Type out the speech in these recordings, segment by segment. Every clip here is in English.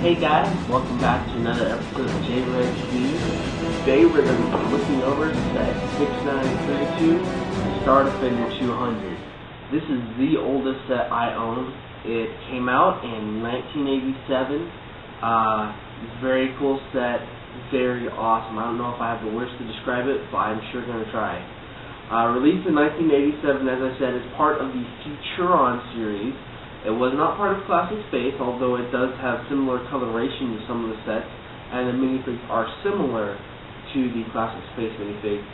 Hey guys, welcome back to another episode of J-Red Reviews. Today we're going to be looking over set 6932, Stardefender 200. This is the oldest set I own. It came out in 1987. It's a very cool set, very awesome. I don't know if I have the words to describe it, but I'm sure going to try. Released in 1987, as I said, is part of the Futuron series. It was not part of Classic Space, although it does have similar coloration to some of the sets, and the minifigs are similar to the Classic Space minifigs.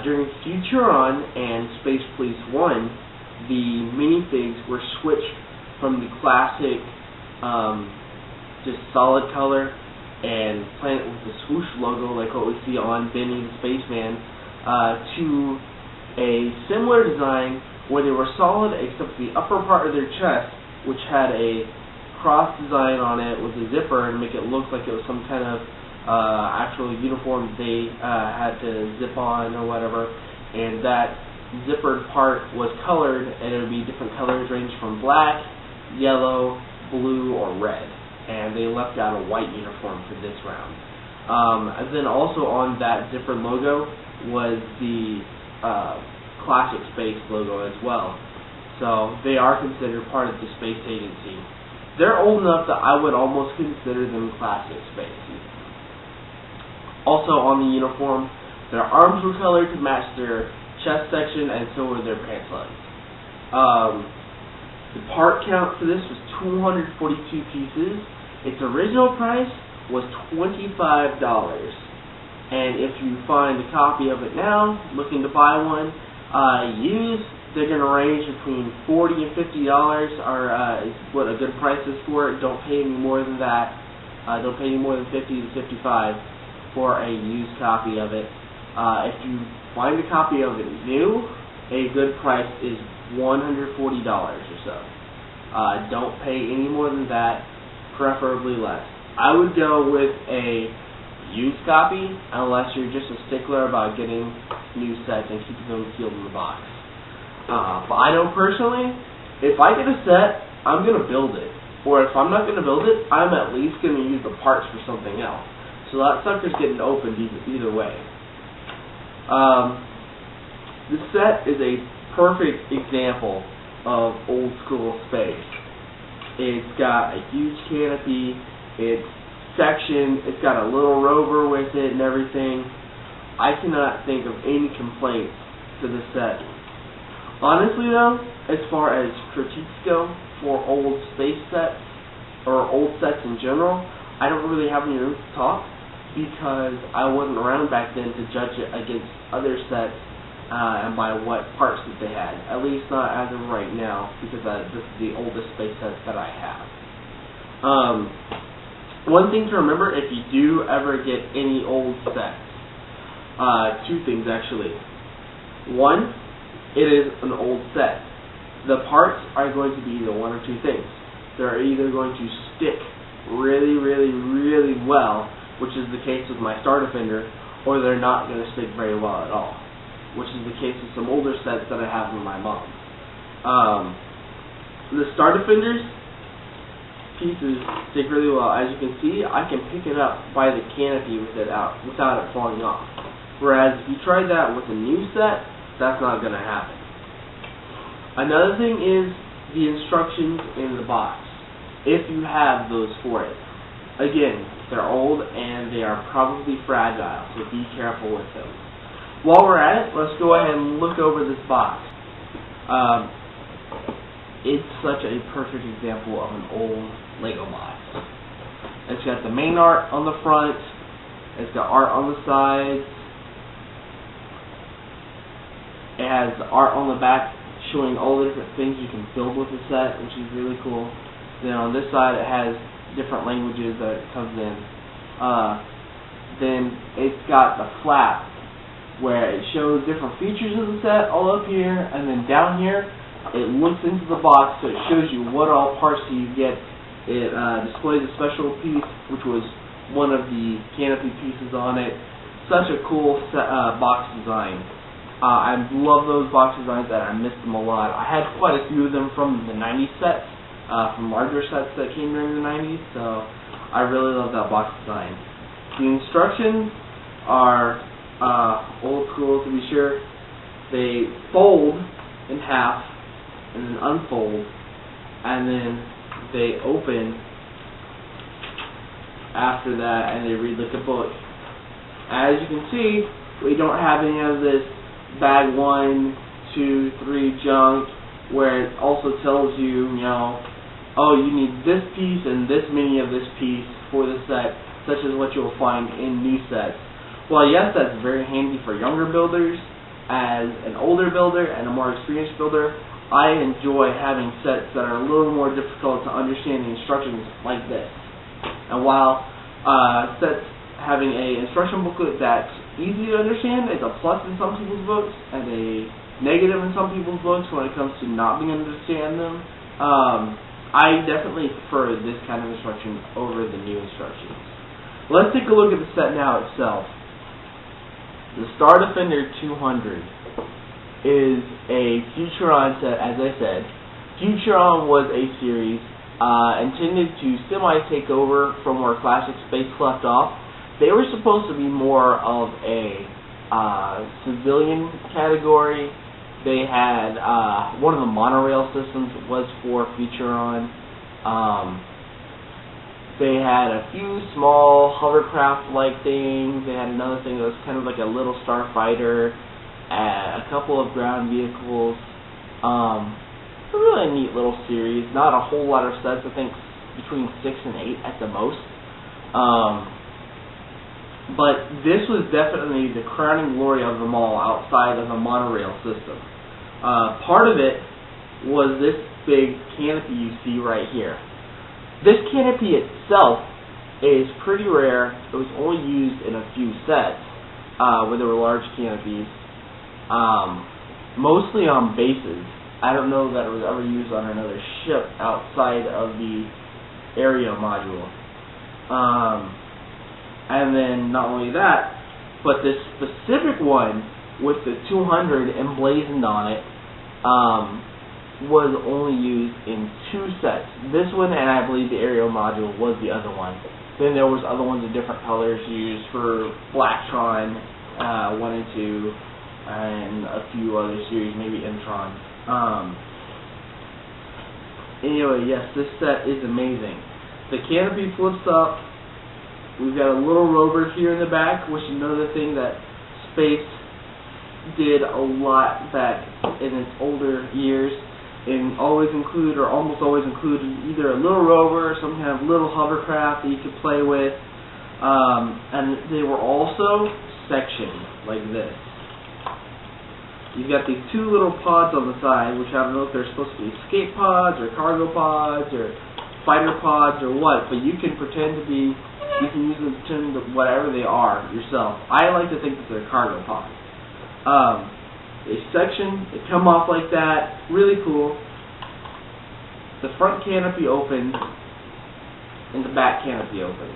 During Futuron and Space Police 1, the minifigs were switched from the classic, just solid color and planet with the swoosh logo, like what we see on Benny the Spaceman, to a similar design where they were solid except the upper part of their chest, which had a cross design on it with a zipper to make it look like it was some kind of actual uniform they had to zip on or whatever, and that zippered part was colored, and it would be different colors ranging from black, yellow, blue, or red, and they left out a white uniform for this round. And then also on that zipper logo was the Classic Space logo as well. So they are considered part of the Space Agency. They're old enough that I would almost consider them Classic Space. Also on the uniform, their arms were colored to match their chest section, and so were their pants legs. The part count for this was 242 pieces. Its original price was $25. And if you find a copy of it now, looking to buy one, used, they're going to range between $40 and $50 is what a good price is for it. Don't pay any more than that. Don't pay any more than $50 to $55 for a used copy of it. If you find a copy of it new, a good price is $140 or so. Don't pay any more than that, preferably less. I would go with a used copy unless you're just a stickler about getting new sets and keeping them sealed in the box. But I know personally, if I get a set, I'm going to build it. Or if I'm not going to build it, I'm at least going to use the parts for something else. So that sucker's getting opened either way. This set is a perfect example of old school space. It's got a huge canopy, it's sectioned, it's got a little rover with it and everything. I cannot think of any complaints to this set. Honestly though, as far as critiques go for old space sets, or old sets in general, I don't really have any room to talk because I wasn't around back then to judge it against other sets and by what parts that they had. At least not as of right now, because this is the oldest space set that I have. One thing to remember if you do ever get any old sets, two things actually. One, it is an old set. The parts are going to be either one or two things. They're either going to stick really, really, really well, which is the case with my Stardefender, or they're not going to stick very well at all, which is the case with some older sets that I have with my mom. The Stardefenders pieces stick really well. As you can see, I can pick it up by the canopy without it falling off. Whereas if you try that with a new set, that's not going to happen. Another thing is the instructions in the box, if you have those for it. Again, they're old and they are probably fragile, so be careful with them. While we're at it, let's go ahead and look over this box. It's such a perfect example of an old Lego box. It's got the main art on the front, it's got art on the sides, it has the art on the back showing all the different things you can build with the set, which is really cool. Then on this side it has different languages that it comes in. Then it's got the flap where it shows different features of the set all up here, and then down here it looks into the box, so it shows you what all parts do you get. It displays a special piece, which was one of the canopy pieces on it. Such a cool box design. I love those box designs and I miss them a lot. I had quite a few of them from the 90s sets, from larger sets that came during the 90s, so I really love that box design. The instructions are old school, to be sure. They fold in half and then unfold, and then they open after that, and they read like a book. As you can see, we don't have any of this bag 1, 2, 3 junk, where it also tells you, oh, you need this piece and this many of this piece for the set, such as what you'll find in new sets. Well, yes, that's very handy for younger builders. As an older builder and a more experienced builder, I enjoy having sets that are a little more difficult to understand the instructions like this. And while sets having an instruction booklet that's easy to understand is a plus in some people's books and a negative in some people's books when it comes to not being able to understand them, I definitely prefer this kind of instruction over the new instructions. Let's take a look at the set now itself. The Stardefender 200 is a Futuron set, as I said. Futuron was a series intended to semi-take over from where Classic Space left off. They were supposed to be more of a civilian category. They had one of the monorail systems was for Futuron. They had a few small hovercraft-like things. They had another thing that was kind of like a little starfighter, a couple of ground vehicles. It's a really neat little series. Not a whole lot of sets. I think between 6 and 8 at the most. But this was definitely the crowning glory of them all outside of the monorail system. Part of it was this big canopy you see right here. This canopy itself is pretty rare. It was only used in a few sets where there were large canopies, mostly on bases. I don't know that it was ever used on another ship outside of the area module. And then not only that, but this specific one with the 200 emblazoned on it was only used in 2 sets. This one, and I believe the aerial module was the other one. Then there was other ones of different colors used for Blacktron 1 and 2, and a few other series, maybe Mtron. Anyway, yes, this set is amazing. The canopy flips up. We've got a little rover here in the back, which is another thing that Space did a lot back in its older years. And always include, or almost always included, either a little rover or some kind of little hovercraft that you could play with. And they were also sectioned like this. You've got these 2 little pods on the side, which I don't know if they're supposed to be escape pods or cargo pods or fighter pods or what, but you can pretend to be, you can use them to pretend to whatever they are yourself. I like to think that they're cargo pods. They section, they come off like that, really cool. The front canopy opens, and the back canopy opens.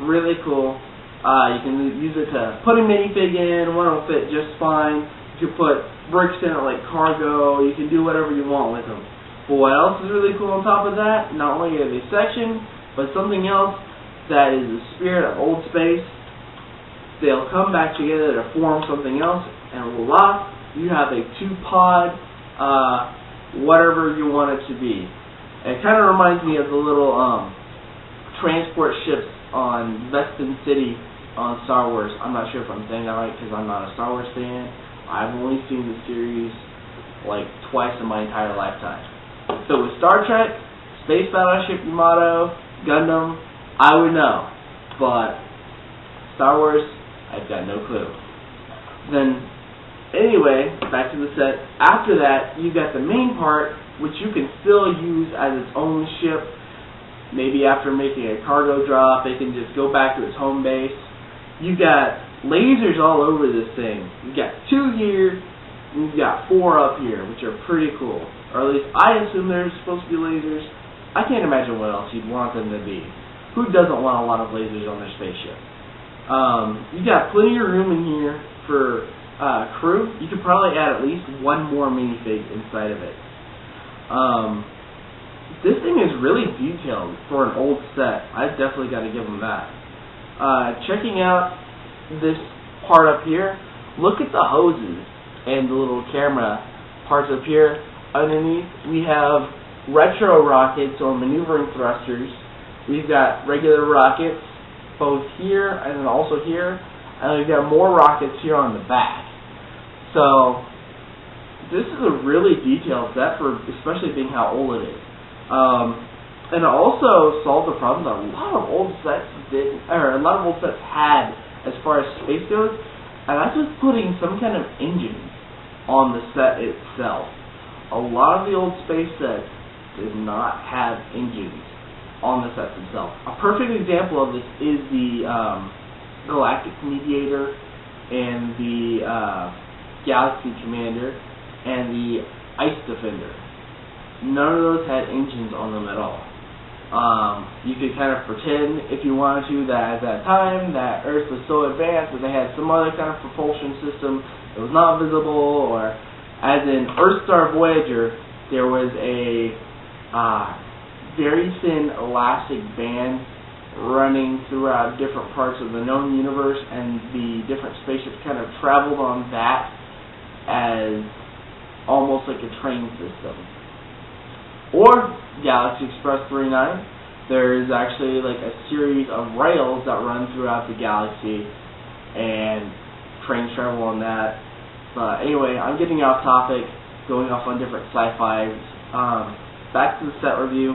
Really cool. You can use it to put a minifig in, one will fit just fine. You can put bricks in it like cargo, you can do whatever you want with them. But what else is really cool on top of that, not only are they sectioned, but something else that is the spirit of old space. They'll come back together to form something else, and voila, you have a 2-pod, whatever you want it to be. It kind of reminds me of the little transport ships on Vestin City on Star Wars. I'm not sure if I'm saying that right because I'm not a Star Wars fan. I've only seen the series like twice in my entire lifetime. So with Star Trek, Space Battleship Yamato, Gundam, I would know. But Star Wars, I've got no clue. Then, anyway, back to the set. After that, you got the main part, which you can still use as its own ship. Maybe after making a cargo drop, it can just go back to its home base. You got lasers all over this thing. You got 2 here, and you've got 4 up here, which are pretty cool. Or at least I assume they're supposed to be lasers. I can't imagine what else you'd want them to be. Who doesn't want a lot of lasers on their spaceship? You got plenty of room in here for crew. You could probably add at least 1 more minifig inside of it. this thing is really detailed for an old set. I've definitely got to give them that. Checking out this part up here, look at the hoses and the little camera parts up here. Underneath, we have retro rockets or maneuvering thrusters. We've got regular rockets both here and then also here, and we've got more rockets here on the back. So this is a really detailed set for especially being how old it is. And it also solved the problem that a lot of old sets had as far as space goes, and that's just putting some kind of engine on the set itself. A lot of the old space sets did not have engines on the sets themselves. A perfect example of this is the Galactic Mediator and the Galaxy Commander and the Ice Defender. None of those had engines on them at all. You could kind of pretend, if you wanted to, that at that time that Earth was so advanced that they had some other kind of propulsion system that was not visible, or as in Earthstar Voyager, there was a very thin elastic band running throughout different parts of the known universe, and the different spaceships kind of traveled on that as almost like a train system. Or Galaxy Express 39, there is actually like a series of rails that run throughout the galaxy, and trains travel on that. But anyway, I'm getting off topic, going off on different sci-fi. Back to the set review.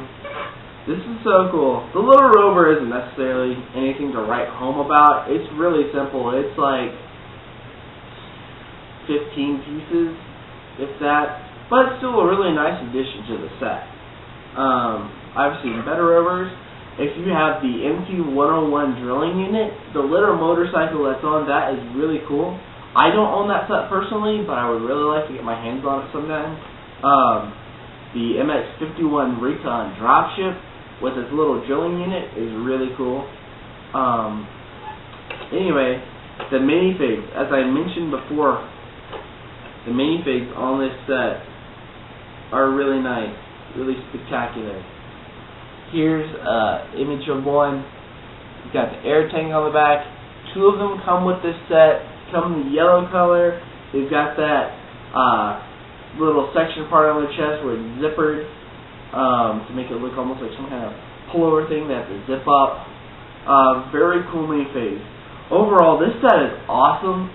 This is so cool. The little rover isn't necessarily anything to write home about. It's really simple. It's like 15 pieces, if that. But it's still a really nice addition to the set. I've seen better rovers. If you have the MQ-101 drilling unit, the little motorcycle that's on that is really cool. I don't own that set personally, but I would really like to get my hands on it sometime. The MX-51 Recon dropship with its little drilling unit is really cool. Anyway, the minifigs, as I mentioned before, the minifigs on this set are really nice, really spectacular. Here's an image of one. You've got the air tank on the back. Two of them come with this set, come in the yellow color. They've got that little section part on their chest where it's zippered to make it look almost like some kind of pullover thing that they zip up. Very cool minifigs. Overall, this set is awesome.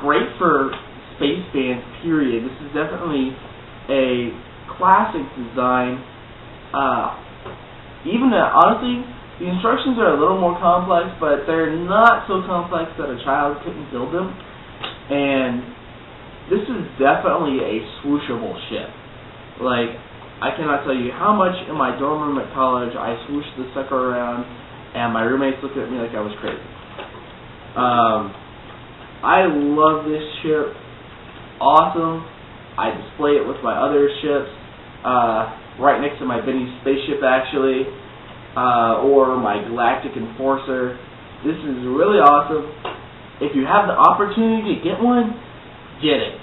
Great for space bands, period. This is definitely a classic design. Honestly, the instructions are a little more complex, but they're not so complex that a child couldn't build them. And this is definitely a swooshable ship. Like, I cannot tell you how much in my dorm room at college I swooshed this sucker around, and my roommates looked at me like I was crazy. I love this ship. Awesome. I display it with my other ships, right next to my Benny spaceship actually, or my Galactic Enforcer. This is really awesome. If you have the opportunity to get one, get it.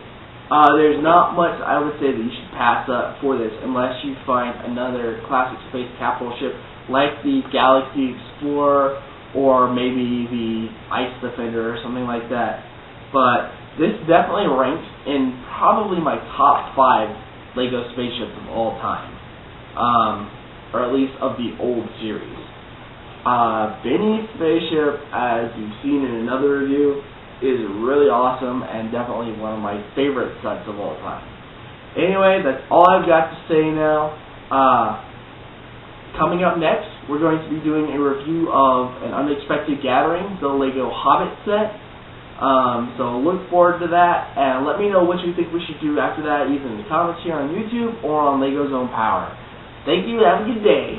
There's not much I would say that you should pass up for this unless you find another classic space capital ship like the Galaxy Explorer or maybe the Ice Defender or something like that. But this definitely ranks in probably my top 5 LEGO spaceships of all time, or at least of the old series. Benny's spaceship, as you've seen in another review, is really awesome and definitely one of my favorite sets of all time. Anyway, that's all I've got to say now. Coming up next, we're going to be doing a review of An Unexpected Gathering, the LEGO Hobbit set. So look forward to that, and let me know what you think we should do after that, either in the comments here on YouTube or on LEGO's Own Power. Thank you, have a good day.